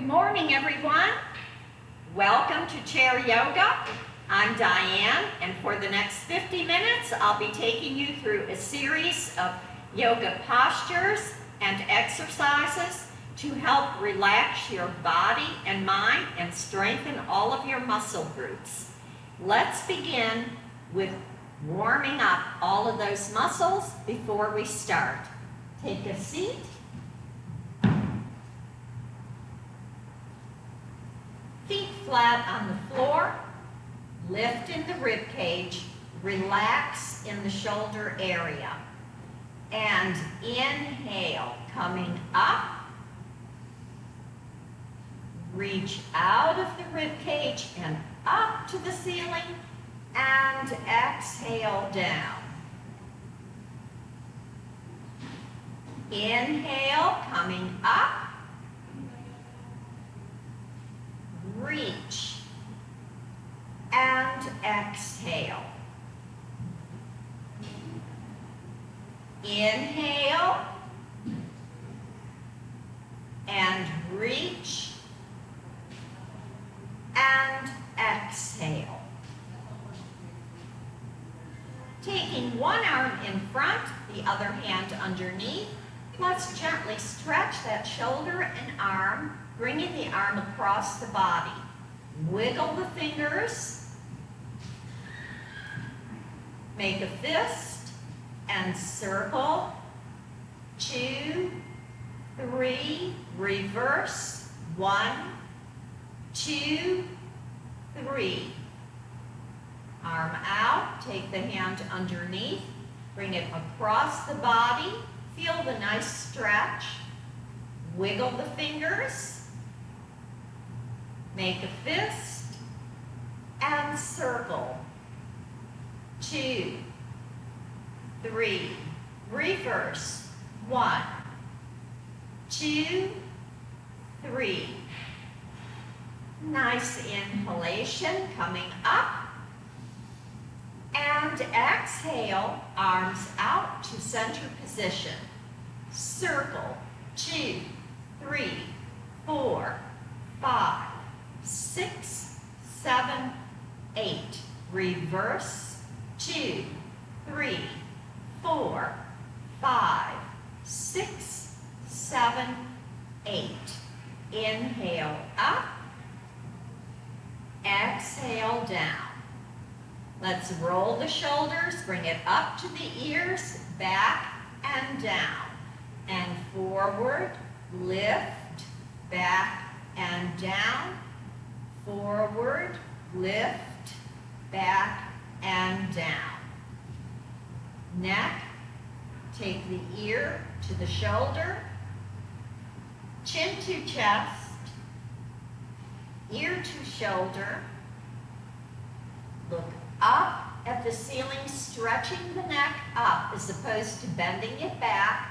Good morning, everyone. Welcome to Chair Yoga. I'm Diane, and for the next 50 minutes, I'll be taking you through a series of yoga postures and exercises to help relax your body and mind and strengthen all of your muscle groups. Let's begin with warming up all of those muscles before we start. Take a seat. Feet flat on the floor, lift in the rib cage, relax in the shoulder area. And inhale, coming up. Reach out of the rib cage and up to the ceiling, and exhale down. Inhale, coming up. Reach and exhale. Inhale and reach and exhale. Taking one arm in front, the other hand underneath, let's gently stretch that shoulder and arm, bringing the arm across the body. Wiggle the fingers. Make a fist and circle. 2, 3, reverse. 1, 2, 3. Arm out, take the hand underneath, bring it across the body. Feel the nice stretch. Wiggle the fingers. Make a fist and circle. 2, 3, reverse. 1, 2, 3. Nice inhalation coming up. And exhale, arms out to center position. Circle. 2, 3, 4, 5, 6, 7, 8. Reverse. 2, 3, 4, 5, 6, 7, 8. Inhale up. Exhale down. Let's roll the shoulders, bring it up to the ears, back and down. And forward, lift, back and down. Forward, lift, back and down. Neck, take the ear to the shoulder. Chin to chest, ear to shoulder. Look up at the ceiling, stretching the neck up as opposed to bending it back.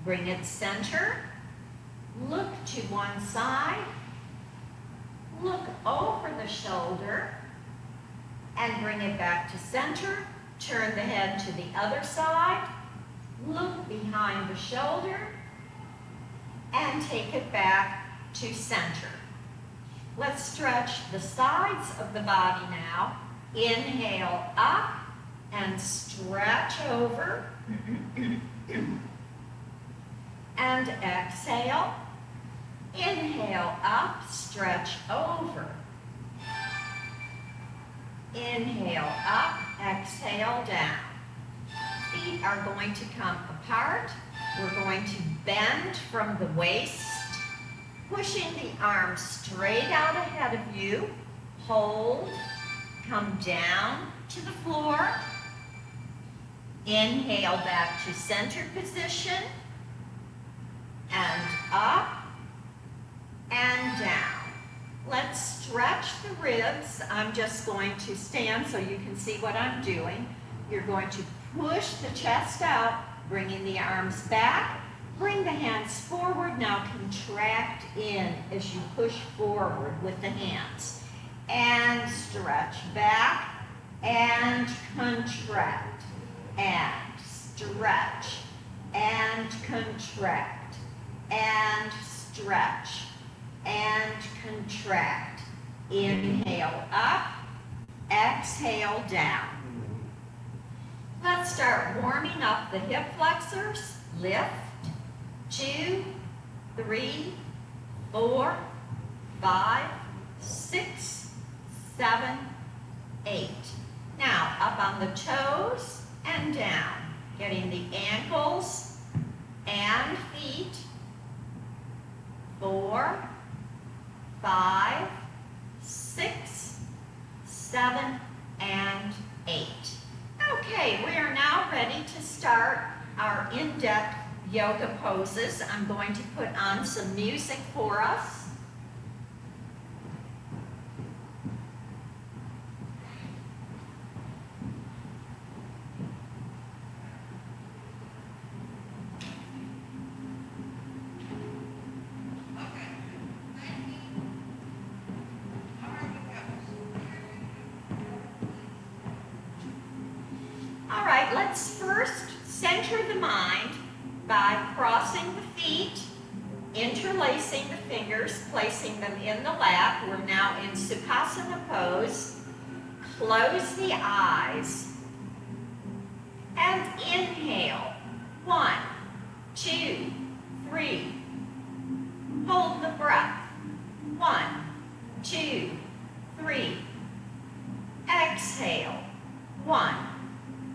Bring it center. Look to one side. Look over the shoulder and bring it back to center. Turn the head to the other side. Look behind the shoulder and take it back to center. Let's stretch the sides of the body now. Inhale up and stretch over. And exhale. Inhale up, stretch over. Inhale up, exhale down. Feet are going to come apart. We're going to bend from the waist, pushing the arms straight out ahead of you. Hold, come down to the floor. Inhale back to center position. And up and down. Let's stretch the ribs. I'm just going to stand so you can see what I'm doing. You're going to push the chest out, bringing the arms back. Bring the hands forward. Now contract in as you push forward with the hands. And stretch back and contract. And stretch and contract. And stretch. and contract. Inhale up, exhale down. Let's start warming up the hip flexors. Lift, 2, 3, 4, 5, 6, 7, 8. Now, up on the toes and down, getting the ankles and feet. 4, 5, 6, 7, and 8. Okay, we are now ready to start our in-depth yoga poses. I'm going to put on some music for us. Let's first center the mind by crossing the feet, interlacing the fingers, placing them in the lap. We're now in Sukhasana pose. Close the eyes and inhale. 1, 2, 3. Hold the breath. 1, 2, 3. Exhale. 1,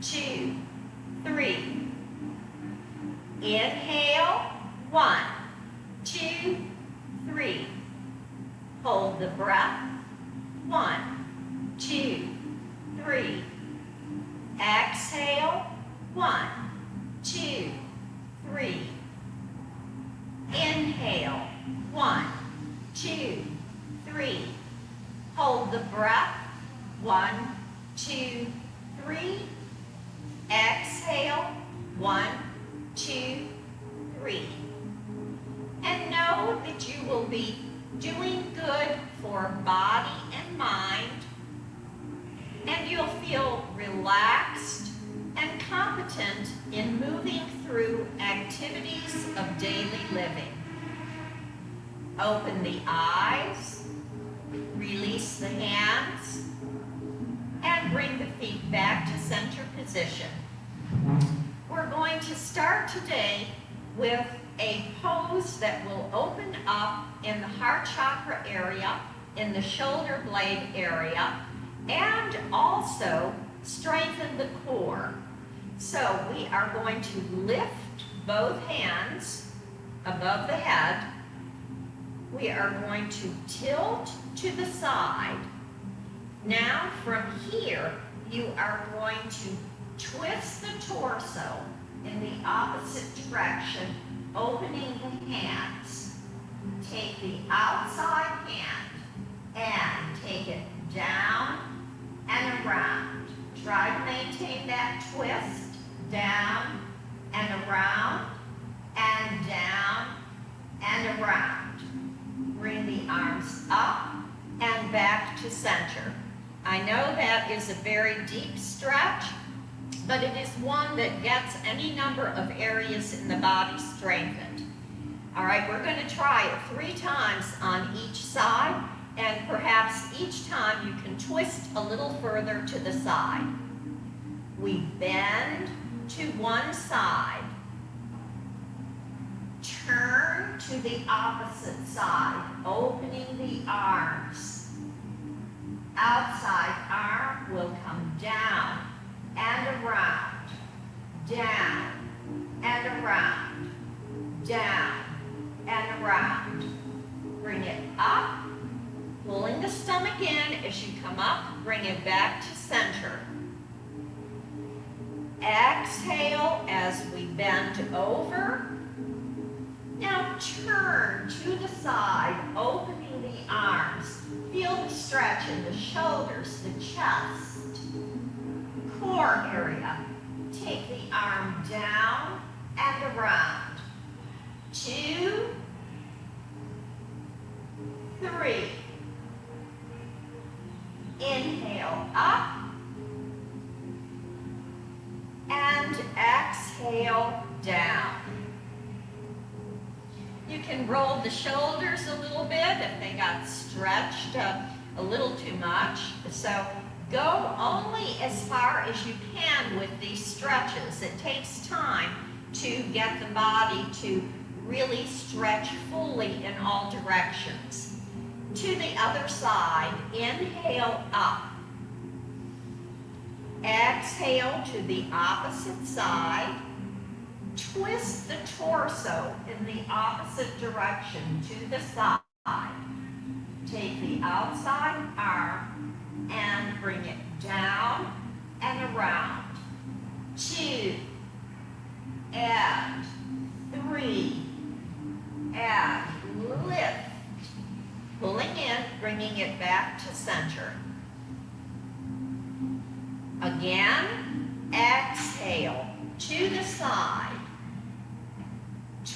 2, 3. Inhale. 1, 2, 3. Hold the breath. 1, 2, 3. Exhale. 1, 2, 3. Inhale. 1, 2, 3. Hold the breath. 1, 2, 3. Exhale. 1, 2, 3. And know that you will be doing good for body and mind, and you'll feel relaxed and competent in moving through activities of daily living. Open the eyes, release the hands, and bring the feet back to center position. We're going to start today with a pose that will open up in the heart chakra area, in the shoulder blade area, and also strengthen the core. So we are going to lift both hands above the head. We are going to tilt to the side. Now from here, you are going to twist the torso in the opposite direction, opening the hands. Take the outside hand and take it down and around. Try to maintain that twist. Down and around and down and around. Bring the arms up and back to center. I know that is a very deep stretch, but it is one that gets any number of areas in the body strengthened. All right, we're going to try it 3 times on each side, and perhaps each time you can twist a little further to the side. We bend to one side, turn to the opposite side, opening the arms. Outside arm will come down and around, down and around, down and around. Bring it up, pulling the stomach in as you come up, bring it back to center. Exhale as we bend over. Now turn to the side, opening the arms. Feel the stretch in the shoulders, the chest, core area. Take the arm down and around. 2, 3. Inhale up. And exhale down. You can roll the shoulders a little bit if they got stretched a little too much. So go only as far as you can with these stretches. It takes time to get the body to really stretch fully in all directions. To the other side, inhale up. Exhale to the opposite side. Twist the torso in the opposite direction to the side. Take the outside arm and bring it down and around. 2 and 3 and lift. Pulling in, bringing it back to center. Again, exhale to the side.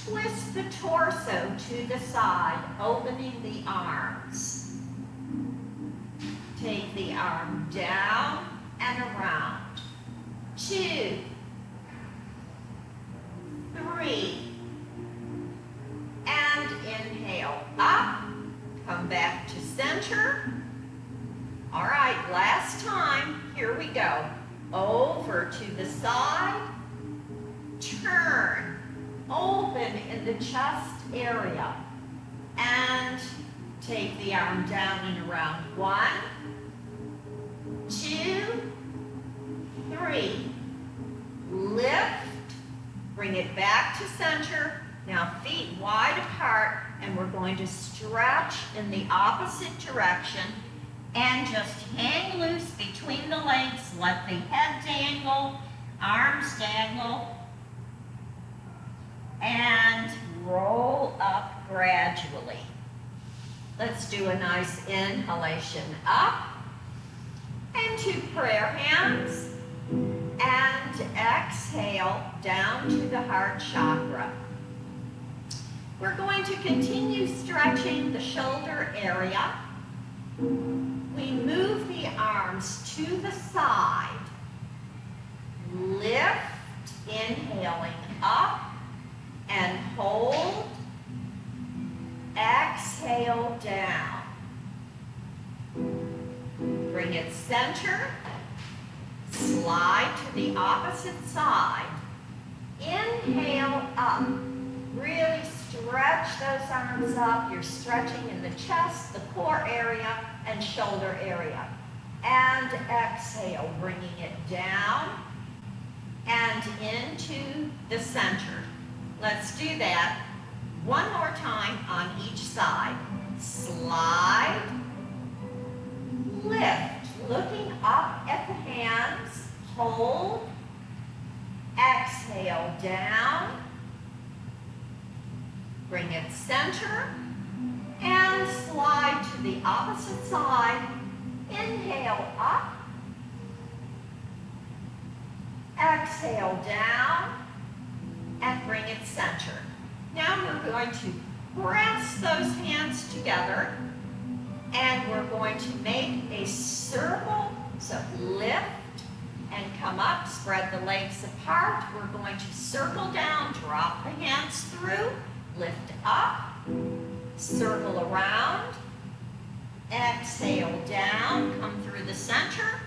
Twist the torso to the side, opening the arms. Take the arm down and around. 2, 3, and inhale up. Come back to center. All right, last time. Here we go. Over to the side. Turn. Open in the chest area. And take the arm down and around. 1, 2, 3. Lift. Bring it back to center. Now feet wide apart, and we're going to stretch in the opposite direction and just hang loose between the legs. Let the head dangle, arms dangle, and roll up gradually. Let's do a nice inhalation up into prayer hands and exhale down to the heart chakra. We're going to continue stretching the shoulder area. We move the arms to the side. Lift, inhaling up and hold. Exhale down. Bring it center. Slide to the opposite side. Inhale up. Really stretch those arms up. You're stretching in the chest, the core area, and shoulder area. And exhale, bringing it down and into the center. Let's do that one more time on each side. Slide, lift, looking up at the hands, hold, exhale down, bring it center, and slide to the opposite side. Inhale up, exhale down, and bring it center. Now we're going to press those hands together, and we're going to make a circle. So lift and come up, spread the legs apart. We're going to circle down, drop the hands through, lift up, circle around, exhale down, come through the center,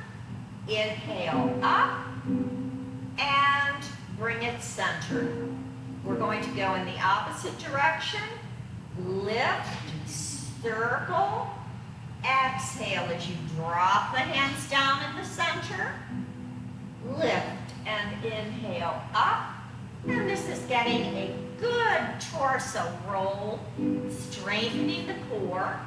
inhale up, and bring it center. We're going to go in the opposite direction, lift, circle, exhale as you drop the hands down in the center, lift and inhale up, and this is getting a good torso roll, strengthening the core,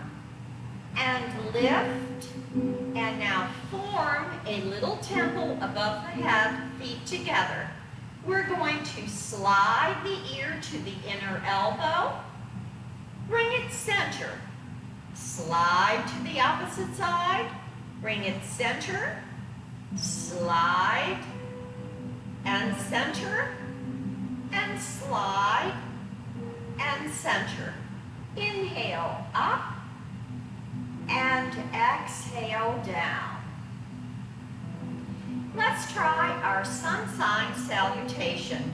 and lift, and now form a little temple above the head, feet together. We're going to slide the ear to the inner elbow, bring it center, slide to the opposite side, bring it center, slide, and center, and slide, and center. Inhale up, and exhale down. Let's try our sun sign salutation.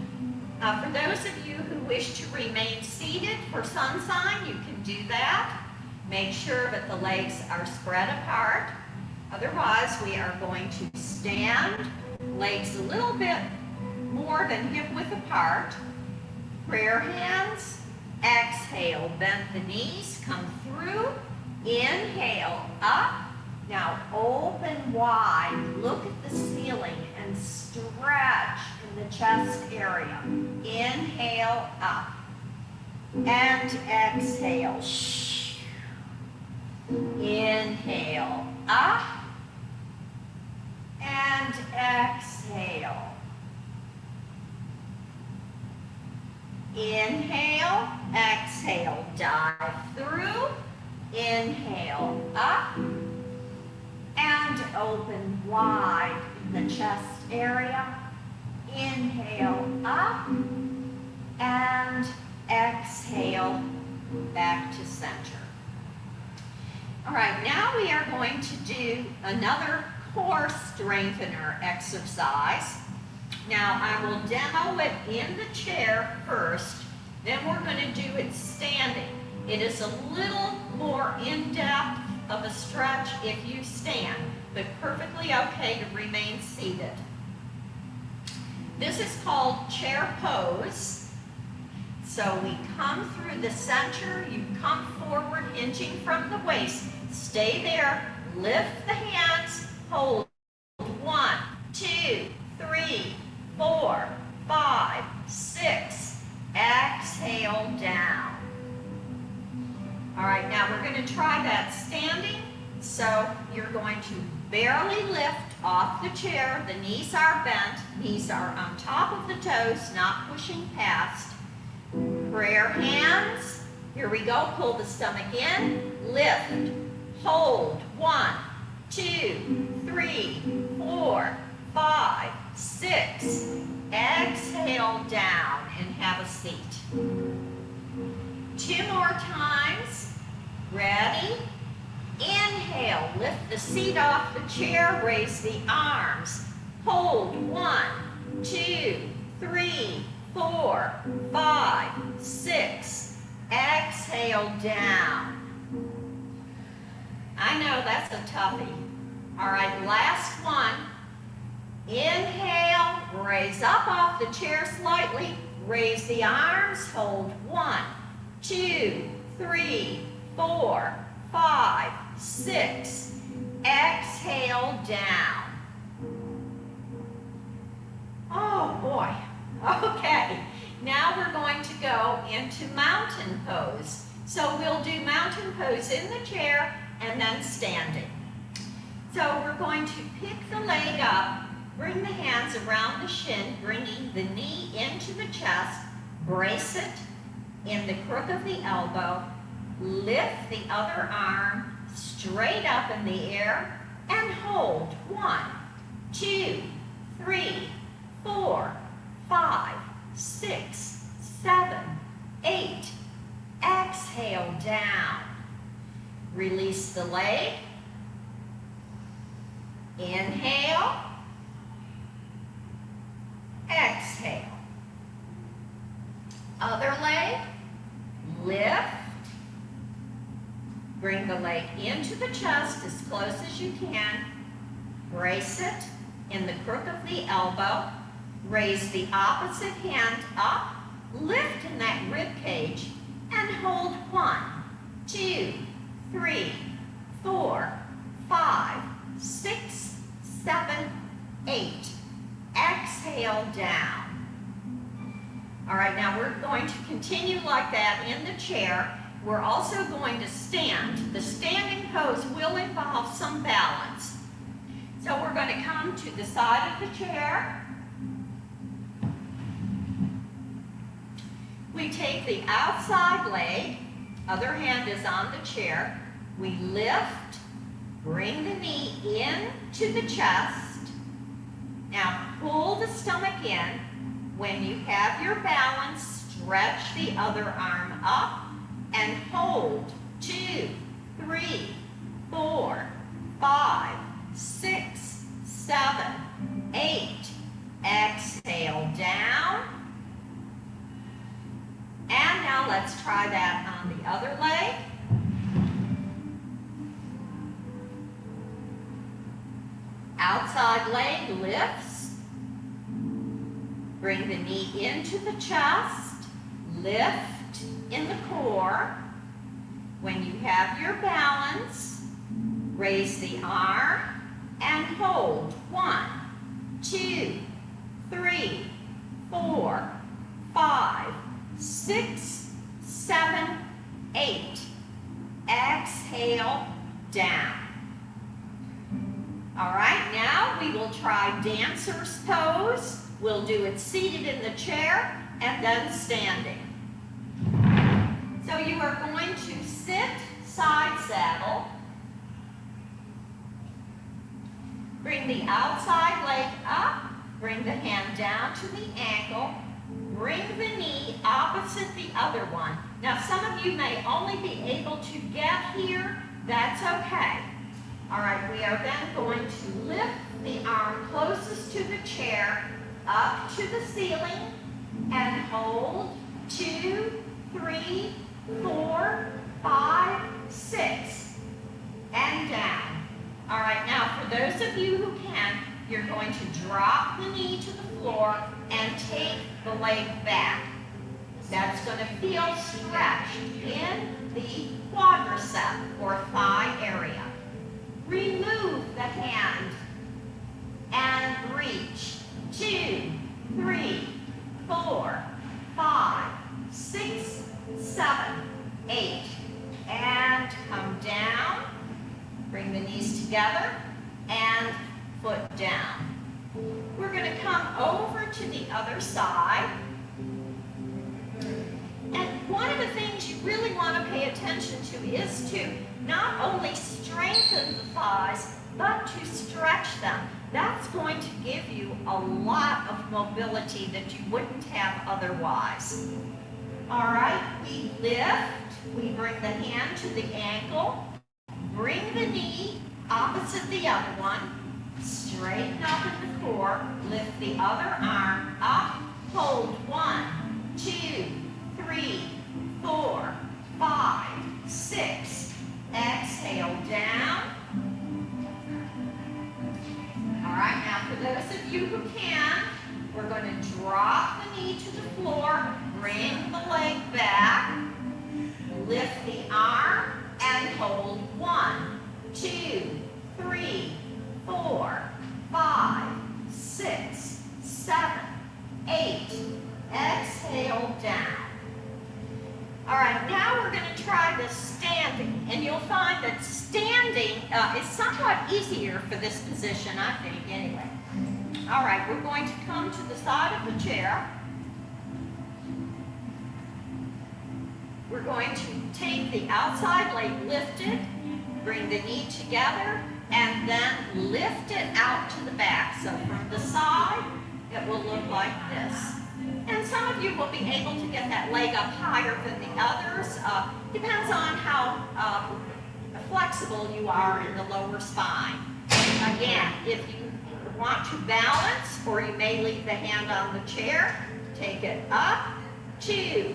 For those of you who wish to remain seated for sun sign, you can do that. Make sure that the legs are spread apart. Otherwise, we are going to stand, legs a little bit more than hip width apart. Prayer hands. Exhale, bend the knees, come through. Inhale, up. Now open wide, look at the ceiling and stretch in the chest area. Inhale, up. And exhale. Inhale, up. And exhale. Inhale, exhale, dive through. Inhale, up. And open wide in the chest area. Inhale, up. And exhale, back to center. All right, now we are going to do another core strengthener exercise. Now, I will demo it in the chair first, then we're going to do it standing. It is a little more in-depth of a stretch if you stand, but perfectly okay to remain seated. This is called chair pose. So we come through the center, you come forward, hinging from the waist. Stay there, lift the hands, hold. 1, 2, 3, 4, 5, 6. Exhale down. All right, now we're going to try that standing. So you're going to barely lift off the chair. The knees are bent. Knees are on top of the toes, not pushing past. Prayer hands. Here we go. Pull the stomach in. Lift. Hold. 1, 2, 3, 4, 5, 6. Exhale down and have a seat. 2 more times. Ready? Inhale, lift the seat off the chair, raise the arms. Hold. 1, 2, 3, 4, 5, 6. Exhale down. I know that's a toughie. All right, last one. Inhale, raise up off the chair slightly, raise the arms, hold. 1, 2, 3, 4, 5, 6. Exhale down. Oh boy. Okay, now we're going to go into mountain pose. So we'll do mountain pose in the chair and then standing. So we're going to pick the leg up, bring the hands around the shin, bringing the knee into the chest, brace it in the crook of the elbow, lift the other arm straight up in the air, and hold. 1, 2, 3, 4, 5, 6, 7, 8. Exhale down. Release the leg. Inhale. Exhale. Other leg. Lift. Bring the leg into the chest as close as you can. Brace it in the crook of the elbow. Raise the opposite hand up. Lift in that rib cage and hold. 1, 2, 3, 4, 5, 6, 7, 8. Exhale down. All right, now we're going to continue like that in the chair. We're also going to stand. The standing pose will involve some balance. So we're going to come to the side of the chair. We take the outside leg, other hand is on the chair. We lift, bring the knee in to the chest. Now pull the stomach in. When you have your balance, stretch the other arm up and hold. 2, 3, 4, 5, 6, 7, 8. Exhale down. let's try that on the other leg. Outside leg lifts. Bring the knee into the chest. Lift in the core. When you have your balance, raise the arm and hold. 1, 2, 3, 4, 5, 6, 7, 8. Exhale, down. All right, now we will try dancer's pose. We'll do it seated in the chair and then standing. So you are going to sit side saddle. Bring the outside leg up. Bring the hand down to the ankle. Bring the knee opposite the other one. Now some of you may only be able to get here. That's okay. All right, we are then going to lift the arm closest to the chair up to the ceiling and hold. 2, 3, 4, 5, 6, and down. All right, now for those of you who can, you're going to drop the knee to the floor and take the leg back. That's going to feel stretched in the quadricep or thigh area. Remove the hand and reach. 2, 3, 4, 5, 6, 7, 8. And come down. Bring the knees together and foot down. We're going to come over to the other side. And one of the things you really want to pay attention to is to not only strengthen the thighs, but to stretch them. That's going to give you a lot of mobility that you wouldn't have otherwise. All right, we lift, we bring the hand to the ankle, bring the knee opposite the other one, straighten up in the core, lift the other arm up, hold. 1, 2, 3, 4, 5, 6. Exhale, down. All right, now for those of you who can, we're going to drop the knee to the floor, bring the leg back, lift the arm, and hold. 1, 2, 3, 4, 5, 6, 7, 8. Exhale, down. All right, now we're going to try the standing, and you'll find that standing is somewhat easier for this position, I think, anyway. All right, we're going to come to the side of the chair. We're going to take the outside leg lifted, bring the knee together, and then lift it out to the back. So from the side, it will look like this. And some of you will be able to get that leg up higher than the others. Depends on how flexible you are in the lower spine. Again, if you want to balance, or you may leave the hand on the chair, take it up. 2,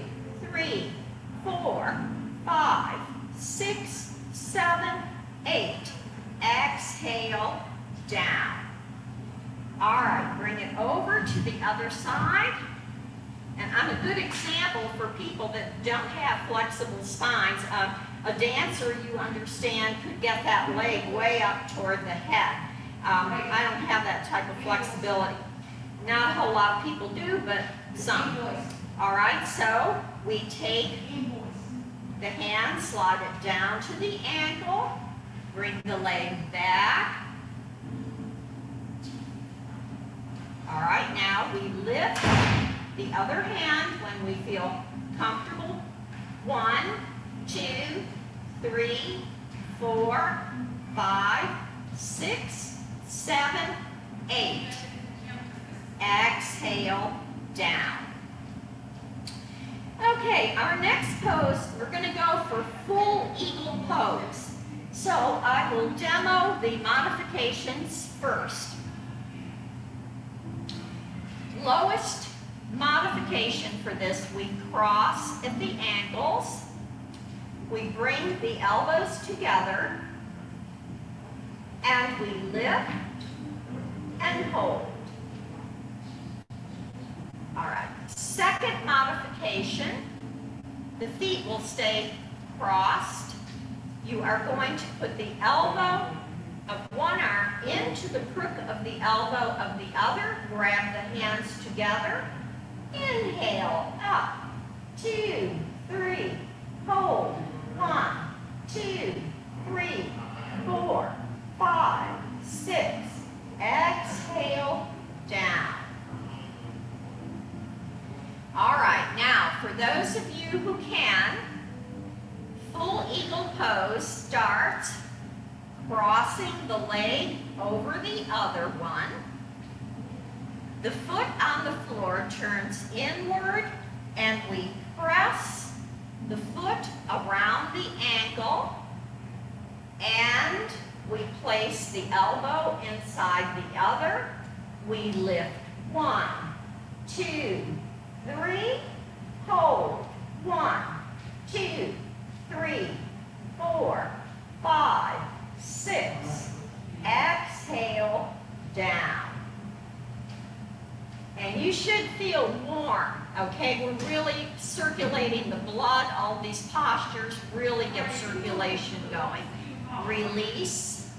3, 4, 5, 6, 7, 8. Exhale, down. All right, bring it over to the other side. And I'm a good example for people that don't have flexible spines. A dancer, you understand, could get that leg way up toward the head. I don't have that type of flexibility. Not a whole lot of people do, but some. All right, so we take the hand, slide it down to the ankle, bring the leg back. All right, now we lift the other hand when we feel comfortable. 1, 2, 3, 4, 5, 6, 7, 8. Exhale, down. Okay, our next pose, we're going to go for full eagle pose. So I will demo the modifications first. Lowest modification for this, we cross at the ankles. We bring the elbows together and we lift and hold. All right, second modification, the feet will stay crossed. You are going to put the elbow of one arm into the crook of the elbow of the other. Grab the hands together. Inhale, up, 2, 3, hold, 1, 2, 3, 4, 5, 6, exhale, down. All right, now for those of you who can, full eagle pose starts crossing the leg over the other one. The foot on the floor turns inward and we press the foot around the ankle and we place the elbow inside the other. We lift 1, 2, 3, hold 1, 2, 3, 4, 5, 6, exhale, down. And you should feel warm, okay? We're really circulating the blood. All these postures really get circulation going. Release.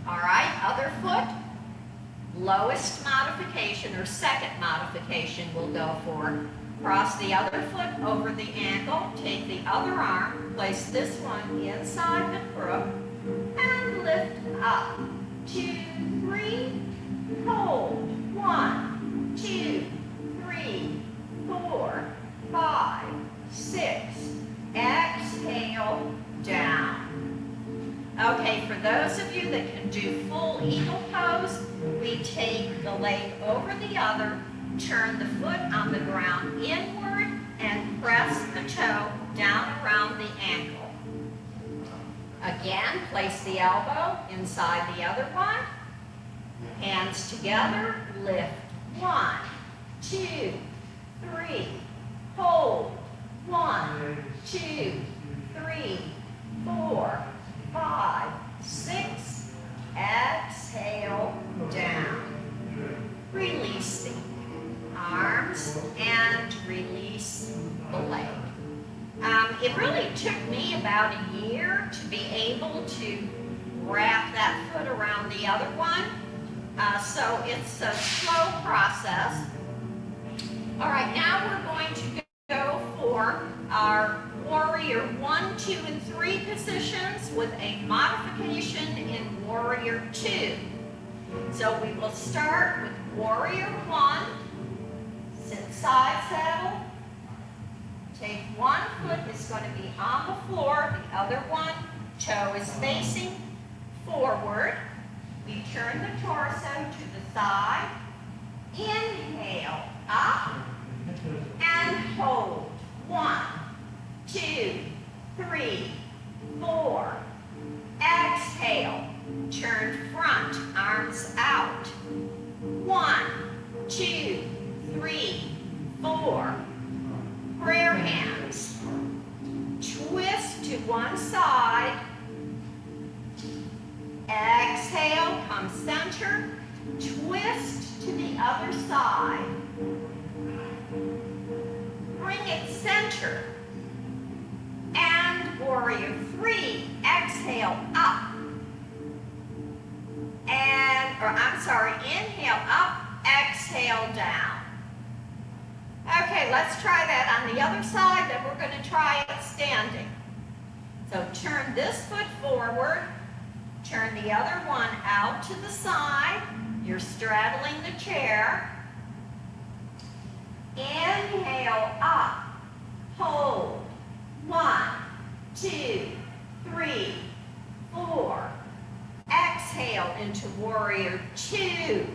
All right, other foot. Lowest modification or second modification we'll go for. Cross the other foot over the ankle. Take the other arm. Place this one inside the crook. And lift up. 2, 3. Hold. 1, 2, 3, 4, 5, 6. Exhale, down. Okay, for those of you that can do full eagle pose, we take the leg over the other, turn the foot on the ground inward, and press the toe down around the ankle. Again, place the elbow inside the other one. Hands together, lift. 1, 2, 3, hold. 1, 2, 3, 4, 5, 6, exhale, down. Release the arms and release the leg. It really took me about a year to be able to wrap that foot around the other one. So it's a slow process. All right, now we're going to go for our warrior 1, 2, and 3 positions with a modification in warrior 2. So we will start with warrior 1, sit side saddle. Take one foot is going to be on the floor, the other one toe is facing forward. We turn the torso to the side. Inhale, up, and hold. 1, 2, 3, 4. Exhale, turn front, arms out. 1, 2, 3, 4. Prayer hands. Twist to one side. Exhale, come center. Twist to the other side. Bring it center. And warrior 3. Exhale, up. Inhale, up. Exhale, down. Okay, let's try that on the other side, then we're going to try it standing. So turn this foot forward, turn the other one out to the side. You're straddling the chair. Inhale, up, hold. 1, 2, 3, 4. Exhale into warrior 2,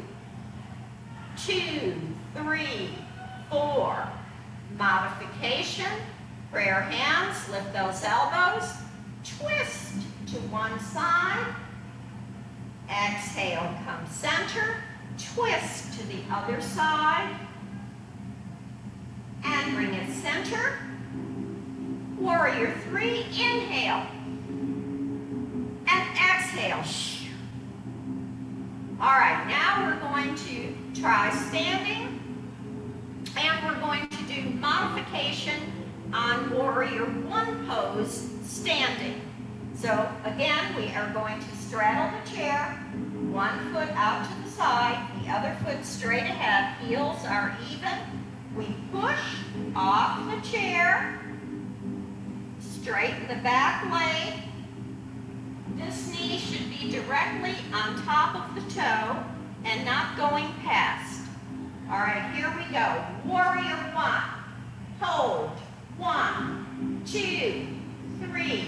2, 3, 4. Modification, prayer hands, lift those elbows, twist to one side. Exhale, come center. twist to the other side, and bring it center. Warrior 3, inhale, and exhale. All right, now we're going to try standing, and we're going to do modification on Warrior 1 pose, standing. So again, we are going to straddle the chair, one foot out to the side, the other foot straight ahead, heels are even. We push off the chair, straighten the back leg. This knee should be directly on top of the toe and not going past. All right, here we go. Warrior 1, hold. 1, 2, 3,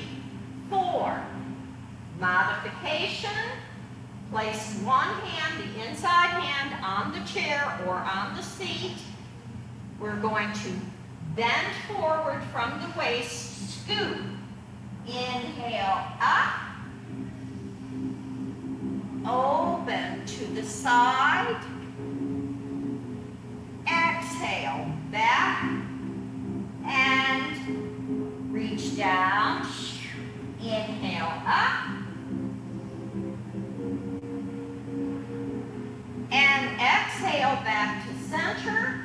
4. Modification. Place one hand, the inside hand, on the chair or on the seat. We're going to bend forward from the waist, scoop. Inhale up. Open to the side. Exhale, back. And reach down. Inhale up. And exhale back to center.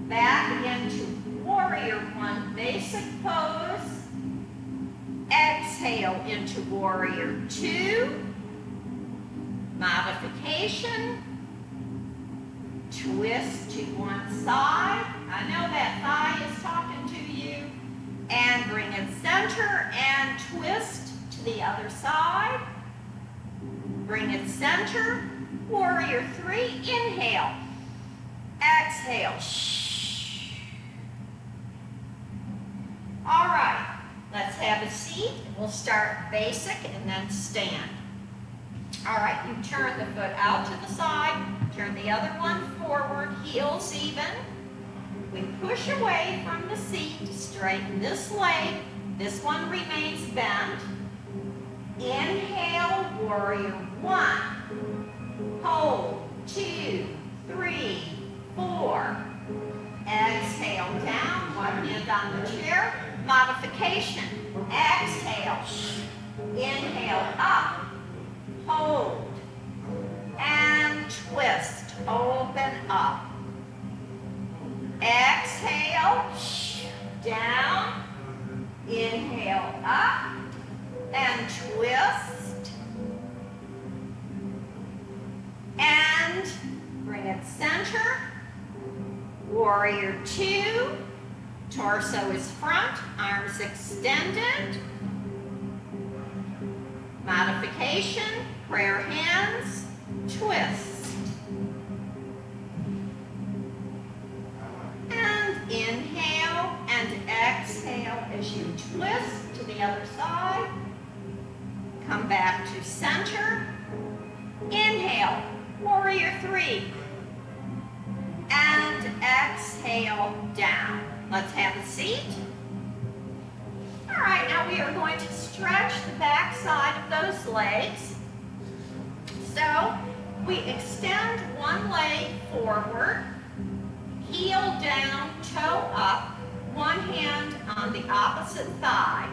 Back into Warrior 1 basic pose. Exhale into Warrior 2. Modification. Twist to one side. I know that thigh is talking to you. And bring it center and twist to the other side. Bring it center. Warrior 3, inhale. Exhale. All right, let's have a seat. We'll start basic and then stand. All right, you turn the foot out to the side, turn the other one forward, heels even. We push away from the seat, straighten this leg. This one remains bent. Inhale, Warrior 1. Hold, 2, 3, 4. Exhale down, one hand on the chair. Modification. Exhale. Inhale up. Hold. And twist. Open up. Exhale. Down. Inhale up. And twist. And bring it center. Warrior 2. Torso is front, arms extended. Modification, prayer hands, twist. And inhale and exhale as you twist to the other side. Come back to center. Inhale, Warrior 3. And exhale down. Let's have a seat. All right, now we are going to stretch the back side of those legs. So we extend one leg forward, heel down, toe up, one hand on the opposite thigh.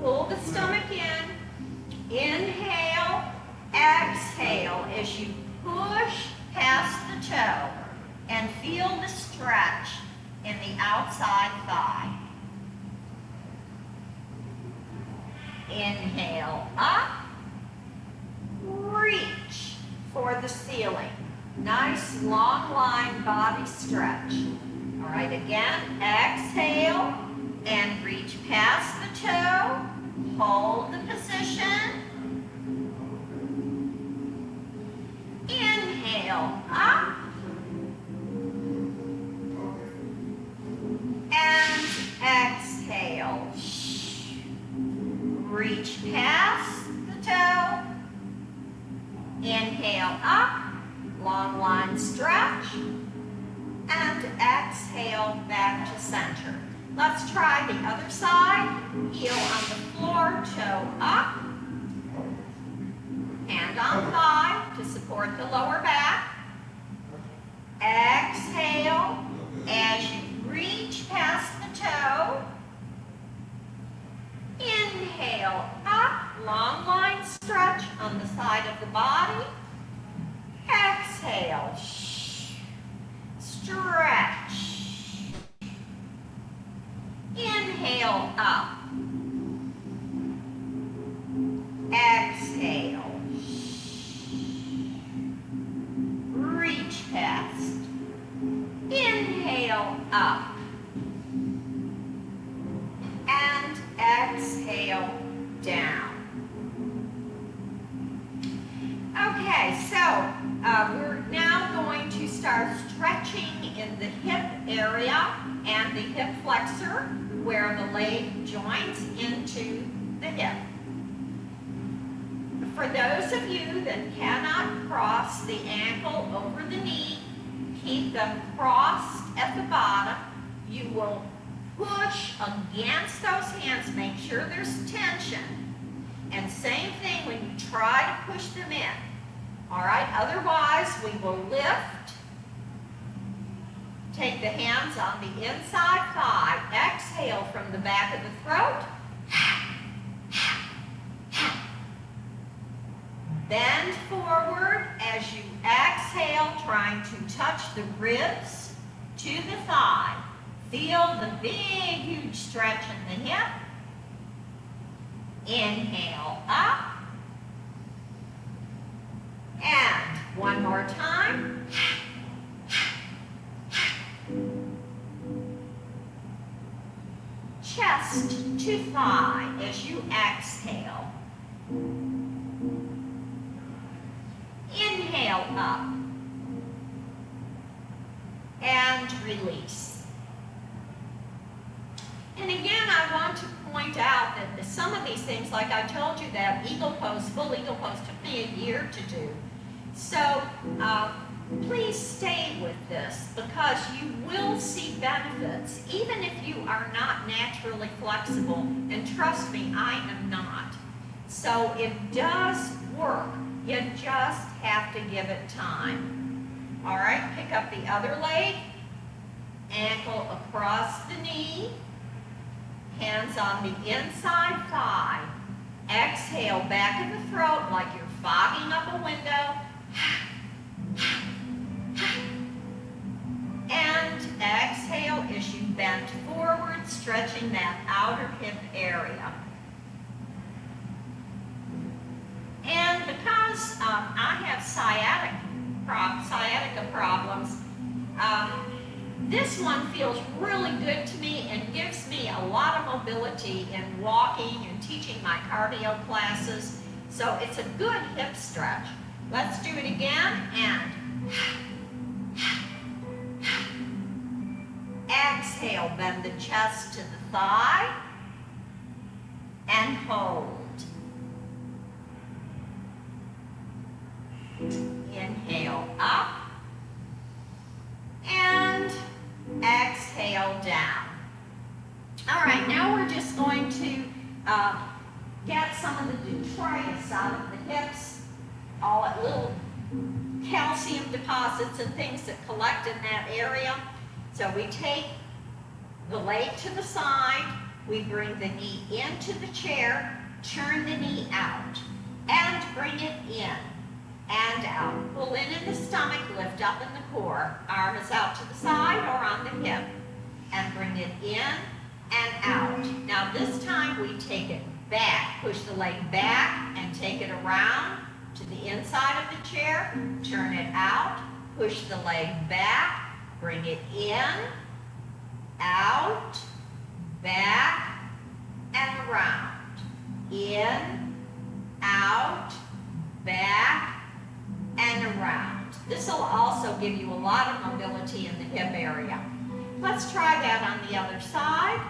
Pull the stomach in. Inhale, exhale as you push past the toe and feel the stretch in the outside thigh. Inhale up, reach for the ceiling. Nice long line body stretch. All right, again, exhale and reach past the toe. Hold the position. Inhale up. And exhale. Reach past the toe. Inhale up. Long line stretch. And exhale back to center. Let's try the other side. Heel on the floor, toe up. Hand on thigh to support the lower back. inhale up. And exhale down. Okay, so we're now going to start stretching in the hip area and the hip flexor where the leg joins into the hip. For those of you that cannot cross the ankle over the knee, keep them crossed at the bottom. You will push against those hands, make sure there's tension. And same thing when you try to push them in. All right, otherwise we will lift. Take the hands on the inside thigh. Exhale from the back of the throat. Bend forward as you exhale, trying to touch the ribs to the thigh. Feel the big, huge stretch in the hip. Inhale up. And one more time. Chest to thigh as you exhale. Inhale up. And release. And again, I want to point out that some of these things, like I told you, that eagle pose, full eagle pose, took me a year to do. So please stay with this because you will see benefits, even if you are not naturally flexible. And trust me, I am not. So it does work. You just have to give it time. All right, pick up the other leg, ankle across the knee, hands on the inside thigh. Exhale back of the throat like you're fogging up a window. And exhale as you bend forward, stretching that outer hip area. And because I have sciatica problems, this one feels really good to me and gives me a lot of mobility in walking and teaching my cardio classes. So it's a good hip stretch. Let's do it again, and exhale, bend the chest to the thigh, and hold. Inhale up, and exhale down. All right, now we're just going to get some of the detritus out of the hips, all that little calcium deposits and things that collect in that area. So we take the leg to the side, we bring the knee into the chair, turn the knee out, and bring it in and out. Pull in the stomach, lift up in the core. Arm is out to the side or on the hip. And bring it in and out. Now this time we take it back. Push the leg back and take it around to the inside of the chair. Turn it out. Push the leg back. Bring it in, out, back, and around. In, out, back, and around. This will also give you a lot of mobility in the hip area. Let's try that on the other side.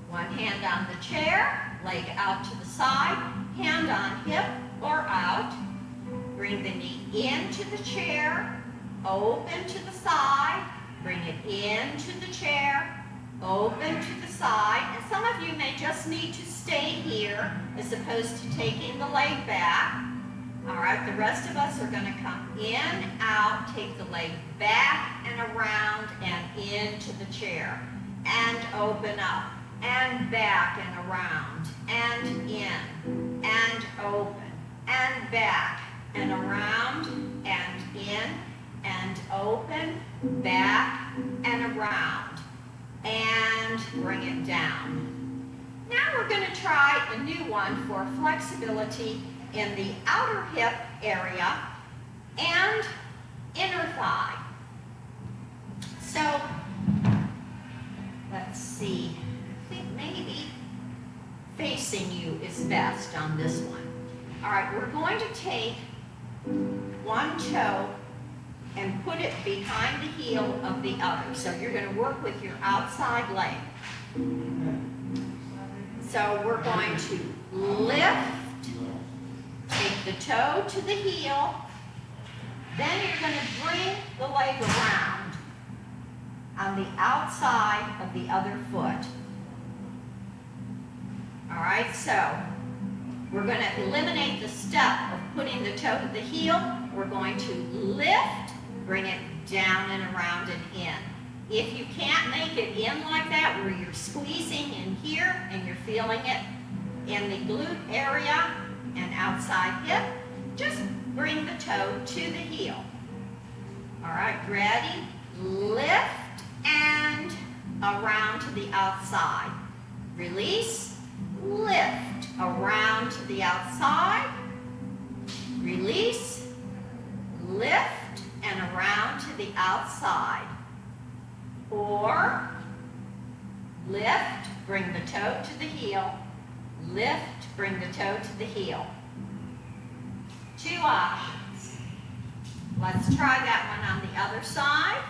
One hand on the chair, leg out to the side, hand on hip or out. Bring the knee into the chair, open to the side, bring it into the chair, open to the side. And some of you may just need to stay here as opposed to taking the leg back. All right, the rest of us are going to come in, out, take the leg back and around and into the chair. And open up, and back and around, and in, and open, and back, and around, and in, and open, back, and around, and bring it down. Now we're going to try a new one for flexibility in the outer hip area and inner thigh. So, let's see, I think maybe facing you is best on this one. All right, we're going to take one toe and put it behind the heel of the other. So you're going to work with your outside leg. So we're going to lift, take the toe to the heel, then you're going to bring the leg around on the outside of the other foot. All right, so we're going to eliminate the step of putting the toe to the heel. We're going to lift, bring it down and around and in. If you can't make it in like that, where you're squeezing in here and you're feeling it in the glute area and outside hip, just bring the toe to the heel. All right, ready? Lift and around to the outside. Release, lift, around to the outside. Release, lift, and around to the outside. Or lift, bring the toe to the heel. Lift, bring the toe to the heel. Two options. Let's try that one on the other side.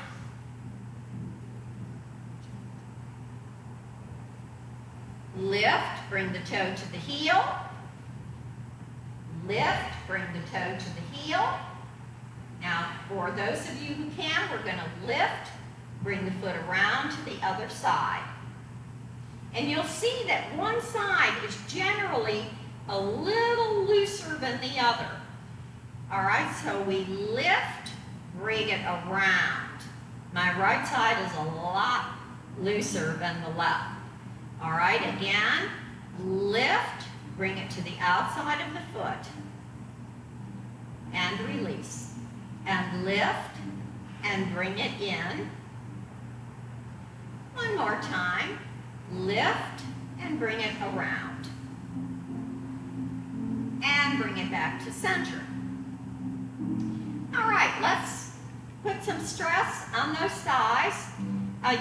Lift, bring the toe to the heel. Lift, bring the toe to the heel. Now, for those of you who can, we're going to lift, bring the foot around to the other side. And you'll see that one side is generally a little looser than the other. All right, so we lift, bring it around. My right side is a lot looser than the left. All right, again, lift, bring it to the outside of the foot. And release. And lift, and bring it in. One more time. Lift, and bring it around. And bring it back to center. All right, let's put some stress on those thighs.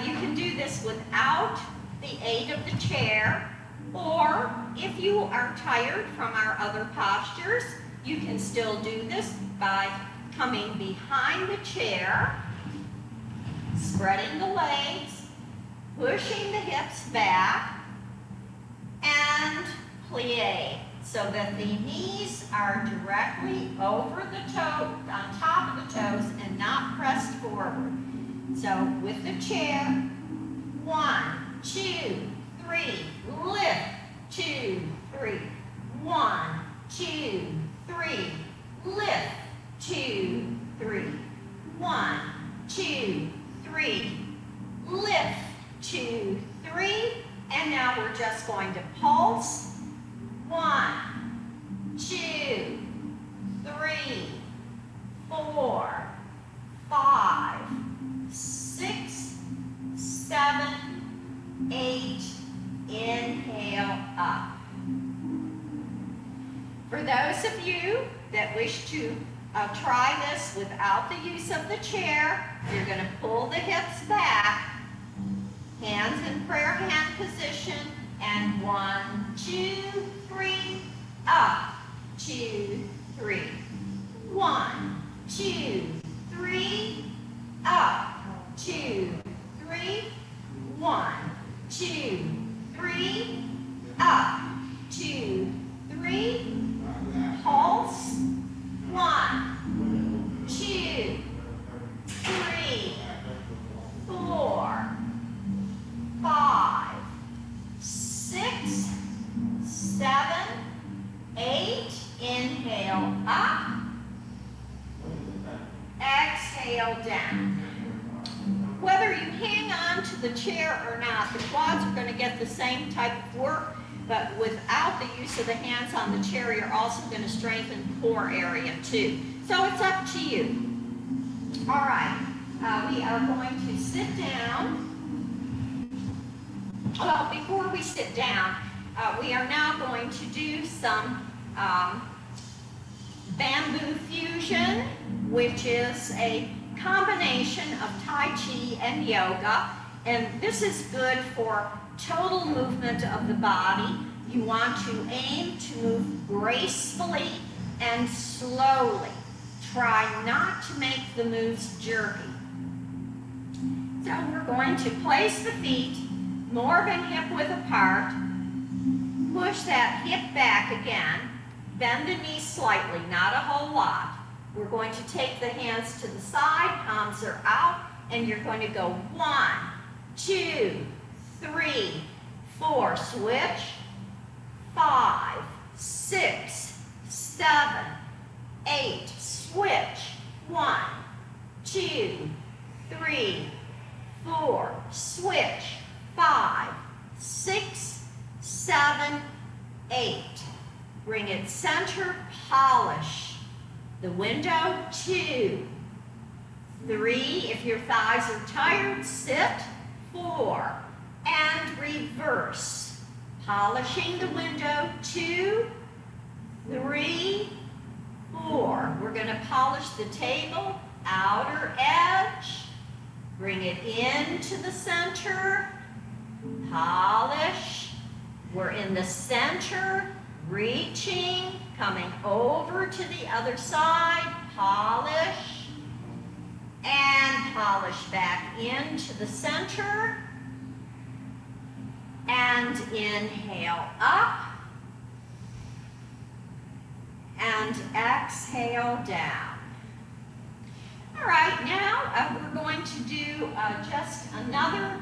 You can do this without the aid of the chair, or if you are tired from our other postures, you can still do this by coming behind the chair, spreading the legs, pushing the hips back, and plie, so that the knees are directly over the toe, on top of the toes, and not pressed forward. So with the chair, 1, 2, 3, lift, 2, 3, 1, 2, 3, lift, 2, 3, 1, 2, 3, lift, 2, 3, and now we're just going to pulse. 1, 2, 3, 4, 5, 6, 7, 8, inhale up. For those of you that wish to try this without the use of the chair, you're going to pull the hips back, hands in prayer hand position, and 1, 2, 3, up, 2, 3, 1, 2, 3, up, 2, 3, 1, 2, 3, up, 2, 3, pulse, 1, 2, 3, 4, 5, 6, 7, 8, inhale up, exhale down. Whether you hang on to the chair or not, the quads are going to get the same type of work, but without the use of the hands on the chair, you're also going to strengthen the core area too. So it's up to you. All right, we are going to sit down. Well, before we sit down, we are now going to do some bamboo fusion. which is a combination of Tai Chi and yoga. And this is good for total movement of the body. You want to aim to move gracefully and slowly. Try not to make the moves jerky. So we're going to place the feet more than hip width apart. Push that hip back again. Bend the knees slightly, not a whole lot. We're going to take the hands to the side, palms are out, and you're going to go 1, 2, 3, 4. Switch. 5, 6, 7, 8. Switch. 1, 2, 3, 4. Switch. 5, 6, 7, 8. Bring it center, polish. The window, 2, 3. If your thighs are tired, sit. 4. And reverse. Polishing the window, 2, 3, 4. We're going to polish the table, outer edge. Bring it into the center. Polish. We're in the center, reaching, coming over to the other side. Polish. And polish back into the center. And inhale up. And exhale down. All right, now we're going to do just another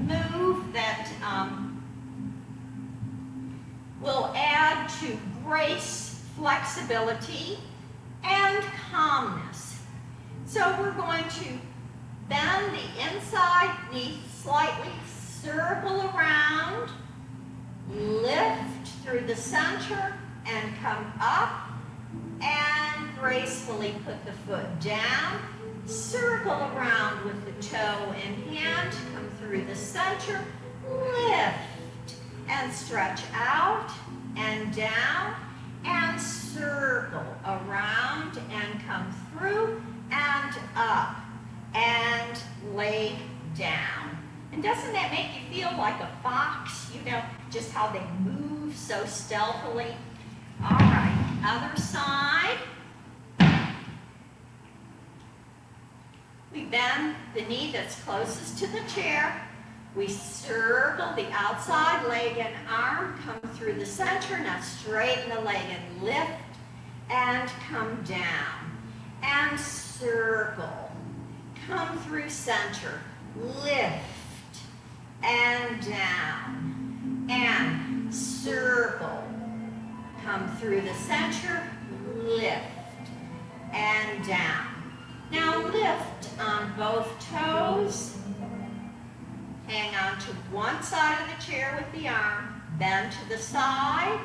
move that will add to grace, flexibility, and calmness. So we're going to bend the inside knee slightly, circle around, lift through the center, and come up, and gracefully put the foot down, circle around with the toe and hand, come through the center, lift, and stretch out and down, and circle around and come through and up, and leg down. And doesn't that make you feel like a fox? You know, just how they move so stealthily. All right, other side. We bend the knee that's closest to the chair. We circle the outside leg and arm, come through the center. Now straighten the leg and lift and come down. And circle. Come through center. Lift and down. And circle. Come through the center. Lift and down. Now lift on both toes. Hang on to one side of the chair with the arm, bend to the side,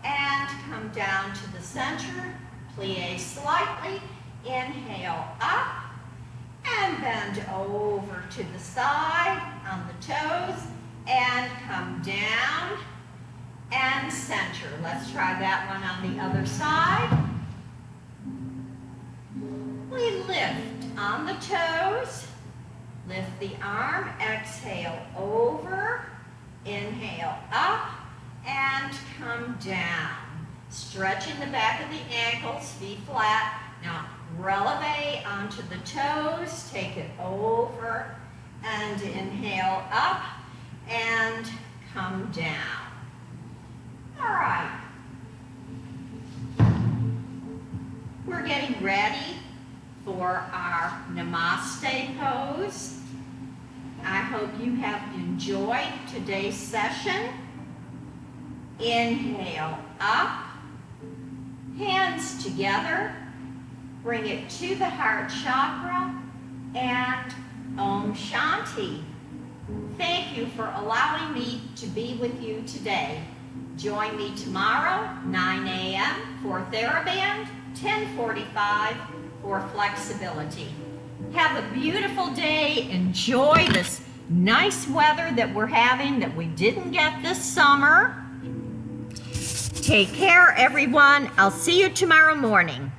and come down to the center. Plie slightly, inhale up, and bend over to the side on the toes, and come down, and center. Let's try that one on the other side. We lift on the toes, lift the arm, exhale over, inhale up, and come down. Stretching the back of the ankles, feet flat. Now releve onto the toes, take it over, and inhale up, and come down. All right. We're getting ready for our Namaste pose. I hope you have enjoyed today's session. Inhale up, hands together, bring it to the heart chakra, and Om Shanti. Thank you for allowing me to be with you today. Join me tomorrow, 9 a.m. for TheraBand, 10:45 for flexibility. Have a beautiful day. Enjoy this nice weather that we're having that we didn't get this summer. Take care, everyone. I'll see you tomorrow morning.